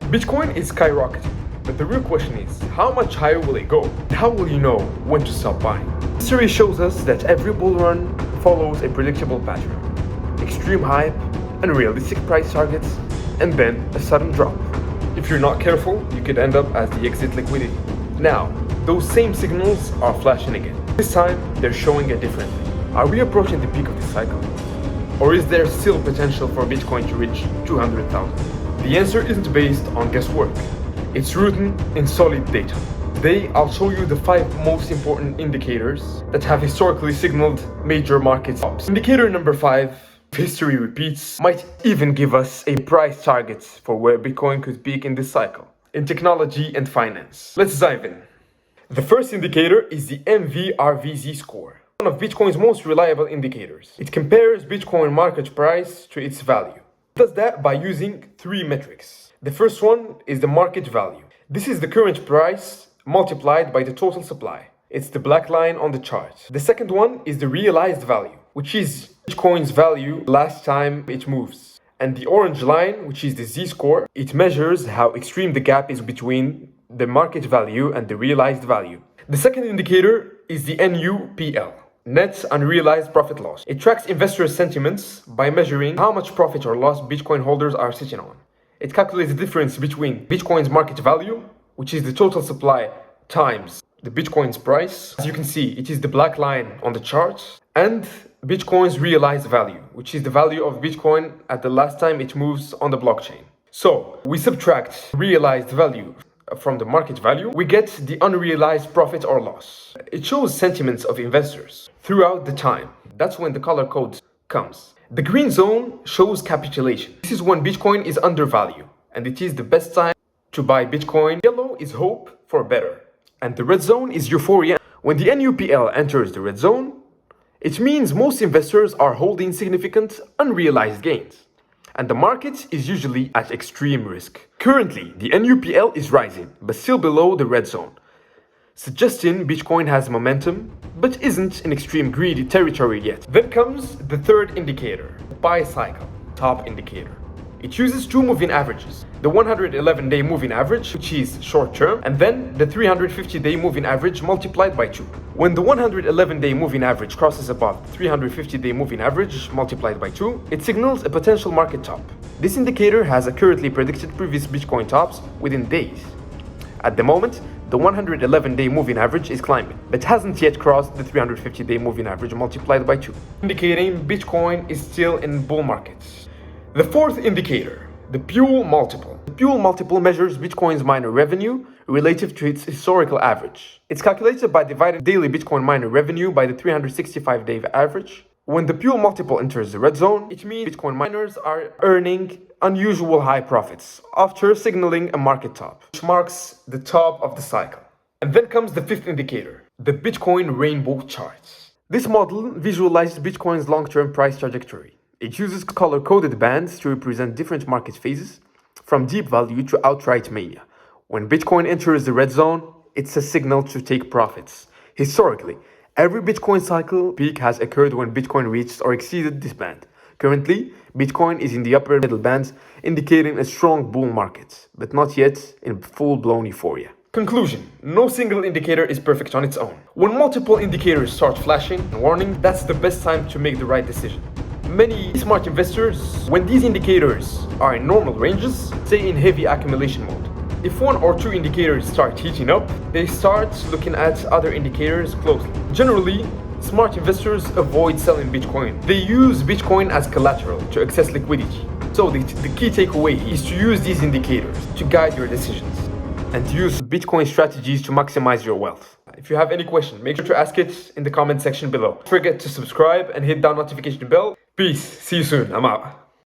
Bitcoin is skyrocketing, but the real question is, how much higher will it go? How will you know when to stop buying? History shows us that every bull run follows a predictable pattern. Extreme hype, unrealistic price targets, and then a sudden drop. If you're not careful, you could end up as the exit liquidity. Now, those same signals are flashing again. This time, they're showing it differently. Are we approaching the peak of this cycle? Or is there still potential for Bitcoin to reach 200,000? The answer isn't based on guesswork. It's rooted in solid data. Today, I'll show you the 5 most important indicators that have historically signaled major market tops. Indicator number 5, if history repeats, might even give us a price target for where Bitcoin could peak in this cycle. In technology and finance. Let's dive in. The first indicator is the MVRVZ score, one of Bitcoin's most reliable indicators. It compares Bitcoin market price to its value. It does that by using 3 metrics. The first one is the market value. This is the current price multiplied by the total supply. It's the black line on the chart. The second one is the realized value, which is Bitcoin's value last time it moves. And the orange line, which is the Z-score, it measures how extreme the gap is between the market value and the realized value. The second indicator is the NUPL, net unrealized profit loss. It tracks investors' sentiments by measuring how much profit or loss Bitcoin holders are sitting on. It calculates the difference between Bitcoin's market value, which is the total supply, times the Bitcoin's price. As you can see, it is the black line on the chart, and Bitcoin's realized value, which is the value of Bitcoin at the last time it moves on the blockchain. So we subtract realized value from the market value, we get the unrealized profit or loss. It shows sentiments of investors throughout the time. That's when the color code comes. The green zone shows capitulation. This is when Bitcoin is undervalued, and it is the best time to buy Bitcoin. Yellow is hope for better, and the red zone is euphoria. When the NUPL enters the red zone, it means most investors are holding significant unrealized gains, and the market is usually at extreme risk. Currently, the NUPL is rising, but still below the red zone, suggesting Bitcoin has momentum, but isn't in extreme greedy territory yet. Then comes the third indicator, the buy cycle, top indicator. It uses 2 moving averages, the 111-day moving average, which is short term, and then the 350-day moving average multiplied by 2. When the 111-day moving average crosses above the 350-day moving average multiplied by 2, it signals a potential market top. This indicator has accurately predicted previous Bitcoin tops within days. At the moment, the 111-day moving average is climbing, but hasn't yet crossed the 350-day moving average multiplied by 2, indicating Bitcoin is still in bull markets. The fourth indicator, the Puell multiple. The Puell multiple measures Bitcoin's miner revenue relative to its historical average. It's calculated by dividing daily Bitcoin miner revenue by the 365-day average. When the Puell multiple enters the red zone, it means Bitcoin miners are earning unusual high profits after signaling a market top, which marks the top of the cycle. And then comes the fifth indicator, the Bitcoin rainbow chart. This model visualizes Bitcoin's long-term price trajectory. It uses color-coded bands to represent different market phases, from deep value to outright mania. When Bitcoin enters the red zone, it's a signal to take profits. Historically, every Bitcoin cycle peak has occurred when Bitcoin reached or exceeded this band. Currently, Bitcoin is in the upper middle bands, indicating a strong bull market, but not yet in full-blown euphoria. Conclusion: no single indicator is perfect on its own. When multiple indicators start flashing and warning, that's the best time to make the right decision. Many smart investors, when these indicators are in normal ranges, stay in heavy accumulation mode. If 1 or 2 indicators start heating up, they start looking at other indicators closely. Generally, smart investors avoid selling Bitcoin. They use Bitcoin as collateral to access liquidity. So the key takeaway is to use these indicators to guide your decisions and to use Bitcoin strategies to maximize your wealth. If you have any question, make sure to ask it in the comment section below. Don't forget to subscribe and hit that notification bell. Peace. See you soon. I'm out.